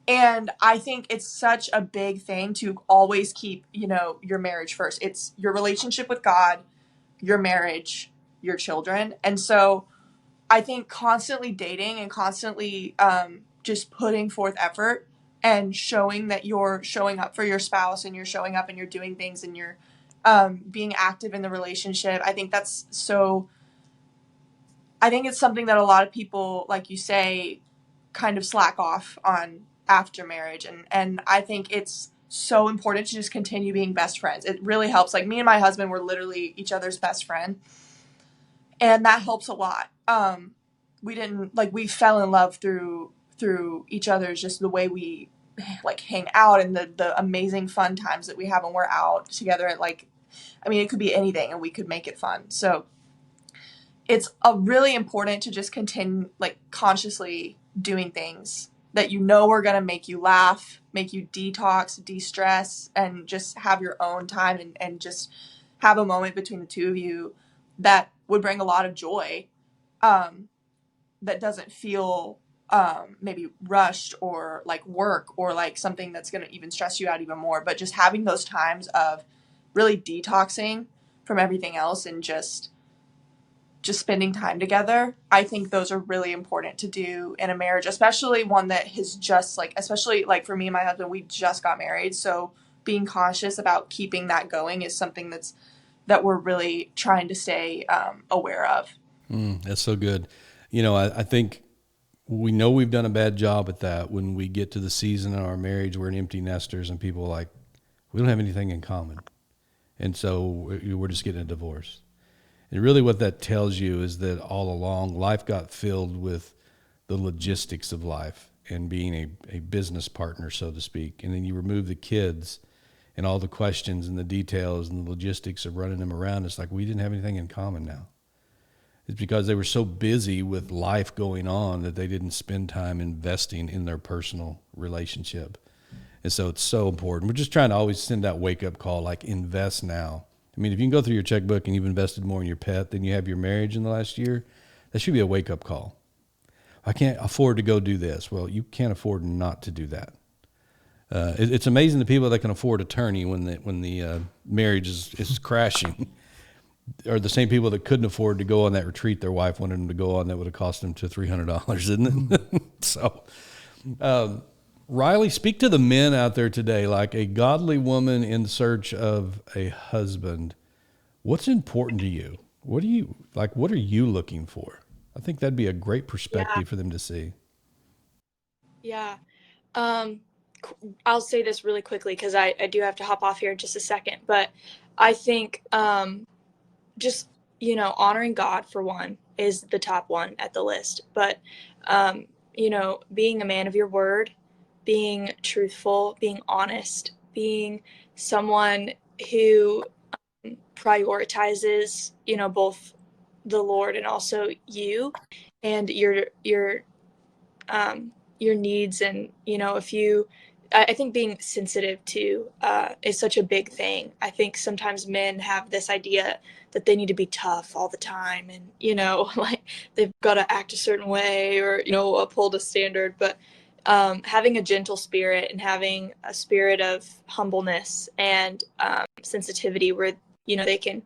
And I think it's such a big thing to always keep, your marriage first. It's your relationship with God, your marriage, your children. And so I think constantly dating and constantly just putting forth effort and showing that you're showing up for your spouse, and you're showing up and you're doing things, and you're being active in the relationship. I think it's something that a lot of people, like you say, kind of slack off on after marriage. And I think it's so important to just continue being best friends. It really helps. Like me and my husband were literally each other's best friend, and that helps a lot. We fell in love through each other's, just the way we like hang out, and the amazing fun times that we have when we're out together. It could be anything and we could make it fun. So it's really important to just continue like consciously doing things that are going to make you laugh, make you detox, de-stress, and just have your own time, and just have a moment between the two of you that would bring a lot of joy, that doesn't feel maybe rushed or like work, or like something that's going to even stress you out even more. But just having those times of really detoxing from everything else and just spending time together, I think those are really important to do in a marriage, especially one that has just especially like for me and my husband, we just got married. So being conscious about keeping that going is something that we're really trying to stay aware of. That's so good. I think we know we've done a bad job at that when we get to the season of our marriage, we're an empty nesters, and people are like, we don't have anything in common. And so we're just getting a divorce. And really what that tells you is that all along, life got filled with the logistics of life and being a business partner, so to speak. And then you remove the kids and all the questions and the details and the logistics of running them around. It's like we didn't have anything in common now. It's because they were so busy with life going on that they didn't spend time investing in their personal relationship. And so it's so important. We're just trying to always send that wake-up call, like invest now. I mean, if you can go through your checkbook and you've invested more in your pet than you have your marriage in the last year, that should be a wake-up call. I can't afford to go do this. Well, you can't afford not to do that. It's amazing the people that can afford attorney when the marriage is crashing are the same people that couldn't afford to go on that retreat their wife wanted them to go on that would have cost them $300, isn't it? So, Riley, speak to the men out there today, like a godly woman in search of a husband. What's important to you? What are you looking for? I think that'd be a great Yeah. perspective for them to see. Yeah. Um, I'll say this really quickly because I do have to hop off here in just a second. But I think just, honoring God for one is the top one at the list. But, being a man of your word, being truthful, being honest, being someone who prioritizes, both the Lord and also you and your needs. And if you I think being sensitive to is such a big thing. I think sometimes men have this idea that they need to be tough all the time, and like they've got to act a certain way, or uphold a standard. But having a gentle spirit and having a spirit of humbleness and sensitivity, where they can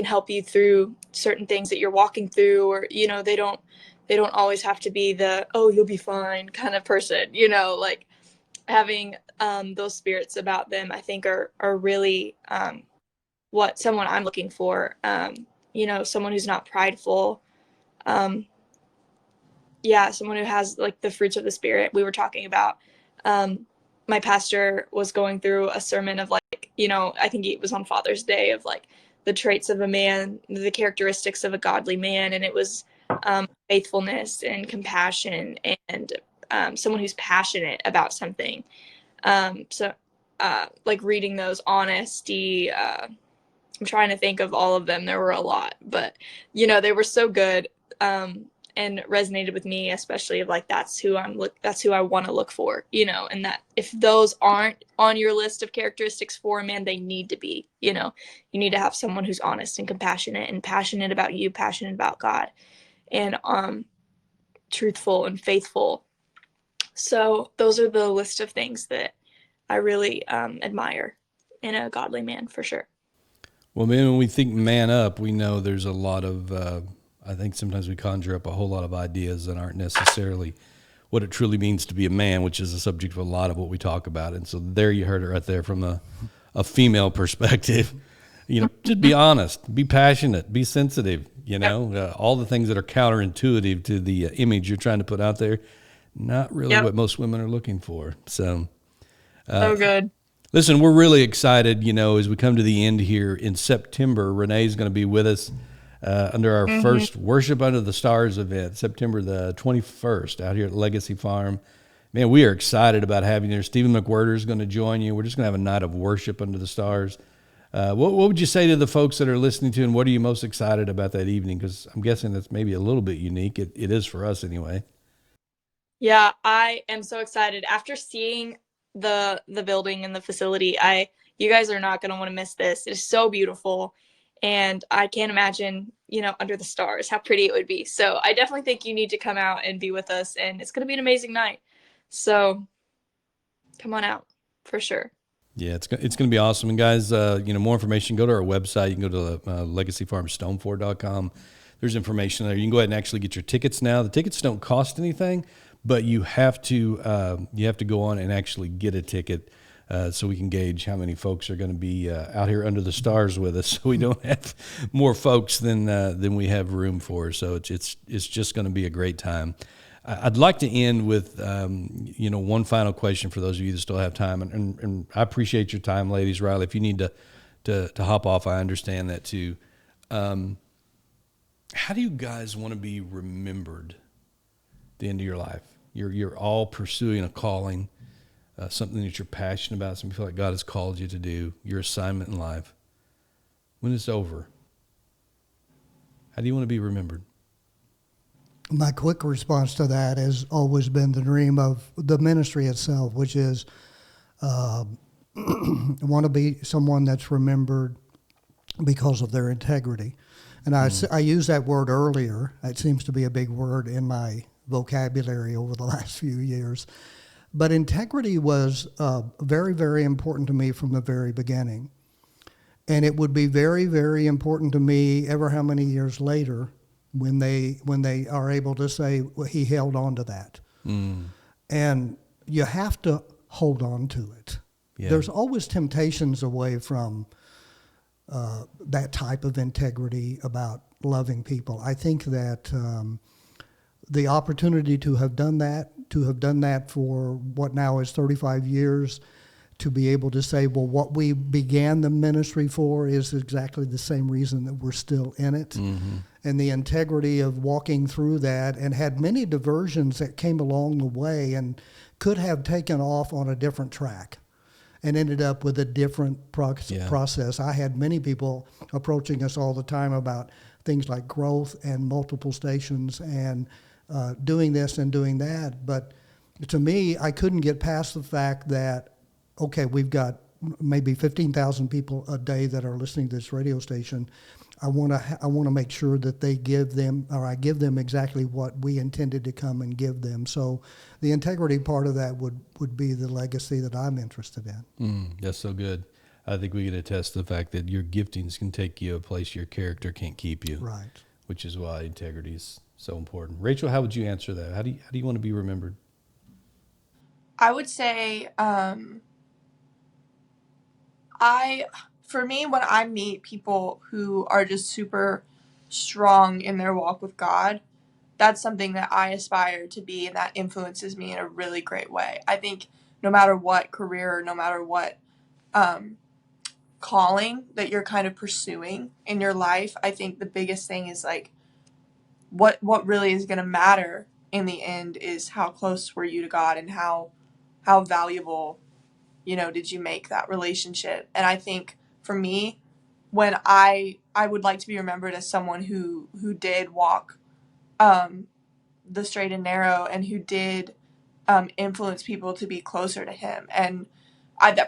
help you through certain things that you're walking through, or they don't always have to be the "oh, you'll be fine" kind of person. Like having those spirits about them, I think are really what someone I'm looking for. Someone who's not prideful. Um, yeah, someone who has like the fruits of the spirit we were talking about. My pastor was going through a sermon of like, I think it was on Father's Day, of like the traits of a man, the characteristics of a godly man. And it was faithfulness and compassion and someone who's passionate about something. So like reading those, honesty, I'm trying to think of all of them. There were a lot, but they were so good. And resonated with me, especially of like that's who I want to look for, and that if those aren't on your list of characteristics for a man, they need to be. You need to have someone who's honest and compassionate and passionate about you, passionate about God, and truthful and faithful. So those are the list of things that I really admire in a godly man, for sure. Well, man, when we think man up, we know there's a lot of, I think sometimes we conjure up a whole lot of ideas that aren't necessarily what it truly means to be a man, which is the subject of a lot of what we talk about. And so there you heard it right there from a female perspective. Just be honest, be passionate, be sensitive, all the things that are counterintuitive to the image you're trying to put out there, not really what most women are looking for. So good. listen, we're really excited, as we come to the end here in September. RENEE is going to be with us under our first Worship Under the Stars event, September the 21st, out here at Legacy Farm. Man, we are excited about having you there. Stephen McWhirter is going to join you. We're just going to have a night of worship under the stars. What would you say to the folks that are listening to, and what are you most excited about that evening? Because I'm guessing that's maybe a little bit unique. It is for us anyway. Yeah, I am so excited. After seeing the building and the facility, you guys are not going to want to miss this. It is so beautiful, and I can't imagine, under the stars, how pretty it would be. So I definitely think you need to come out and be with us, and it's going to be an amazing night. So come on out for sure. Yeah, it's going to be awesome. And guys, more information, go to our website. You can go to legacyfarmstoneford.com. There's information there. You can go ahead and actually get your tickets now. The tickets don't cost anything, but you have to go on and actually get a ticket so we can gauge how many folks are going to be out here under the stars with us. So we don't have more folks than we have room for. So it's just going to be a great time. I'd like to end with, one final question for those of you that still have time. And I appreciate your time, ladies. Riley, if you need to hop off, I understand that too. How do you guys want to be remembered at the end of your life? You're all pursuing a calling, something that you're passionate about, something you feel like God has called you to do, your assignment in life. When it's over, how do you want to be remembered? My quick response to that has always been the dream of the ministry itself, which is I want to be someone that's remembered because of their integrity. And I used that word earlier. It seems to be a big word in my vocabulary over the last few years. But integrity was very, very important to me from the very beginning. And it would be very, very important to me ever how many years later when they are able to say, well, he held on to that. And you have to hold on to it. Yeah. There's always temptations away from that type of integrity about loving people. I think that the opportunity to have done that for what now is 35 years, to be able to say, well, what we began the ministry for is exactly the same reason that we're still in it. Mm-hmm. And the integrity of walking through that, and had many diversions that came along the way and could have taken off on a different track and ended up with a different process. I had many people approaching us all the time about things like growth and multiple stations and doing this and doing that. But to me, I couldn't get past the fact that, okay, we've got maybe 15,000 people a day that are listening to this radio station. I want to make sure that I give them exactly what we intended to come and give them. So the integrity part of that would be the legacy that I'm interested in. That's so good. I think we can attest to the fact that your giftings can take you a place your character can't keep you. Right. Which is why integrity is so important. Rachel, how would you answer that? How do you want to be remembered? I would say, for me, when I meet people who are just super strong in their walk with God, that's something that I aspire to be, and that influences me in a really great way. I think no matter what career, no matter what calling that you're kind of pursuing in your life, I think the biggest thing is like what really is going to matter in the end is how close were you to God, and how valuable, did you make that relationship. And I think for me, when I would like to be remembered as someone who did walk the straight and narrow, and who did influence people to be closer to him. And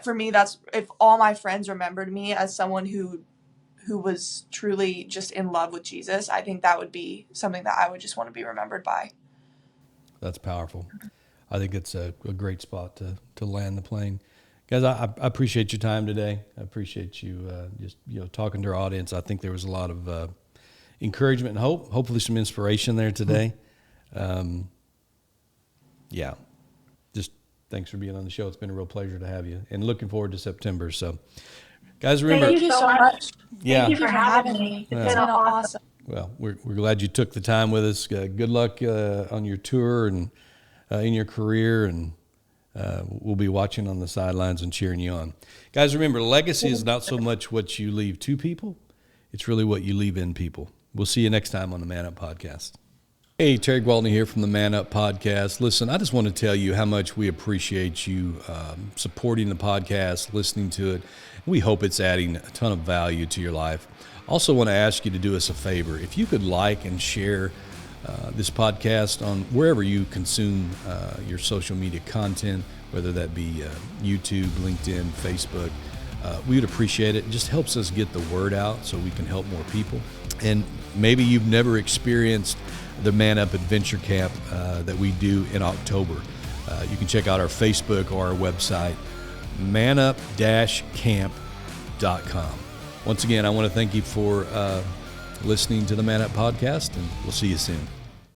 for me, that's, if all my friends remembered me as someone who was truly just in love with Jesus, I think that would be something that I would just want to be remembered by. That's powerful. I think it's a great spot to land the plane. Guys, I appreciate your time today. I appreciate you just talking to our audience. I think there was a lot of encouragement and hope, hopefully some inspiration there today. Just thanks for being on the show. It's been a real pleasure to have you, and looking forward to September. So, guys, remember. Thank you so much. Yeah. Thank you for having me. It's been awesome. Well, we're glad you took the time with us. Good luck on your tour and in your career, and we'll be watching on the sidelines and cheering you on. Guys, remember, legacy is not so much what you leave to people, it's really what you leave in people. We'll see you next time on the Man Up Podcast. Hey, Terry Gwaltney here from the Man Up Podcast. Listen, I just want to tell you how much we appreciate you supporting the podcast, listening to it. We hope it's adding a ton of value to your life. Also want to ask you to do us a favor. If you could like and share this podcast on wherever you consume your social media content, whether that be YouTube, LinkedIn, Facebook, we would appreciate it. It just helps us get the word out so we can help more people. And maybe you've never experienced the Man Up Adventure Camp that we do in October. You can check out our Facebook or our website, manup-camp.com. Once again, I want to thank you for listening to the Man Up Podcast, and we'll see you soon.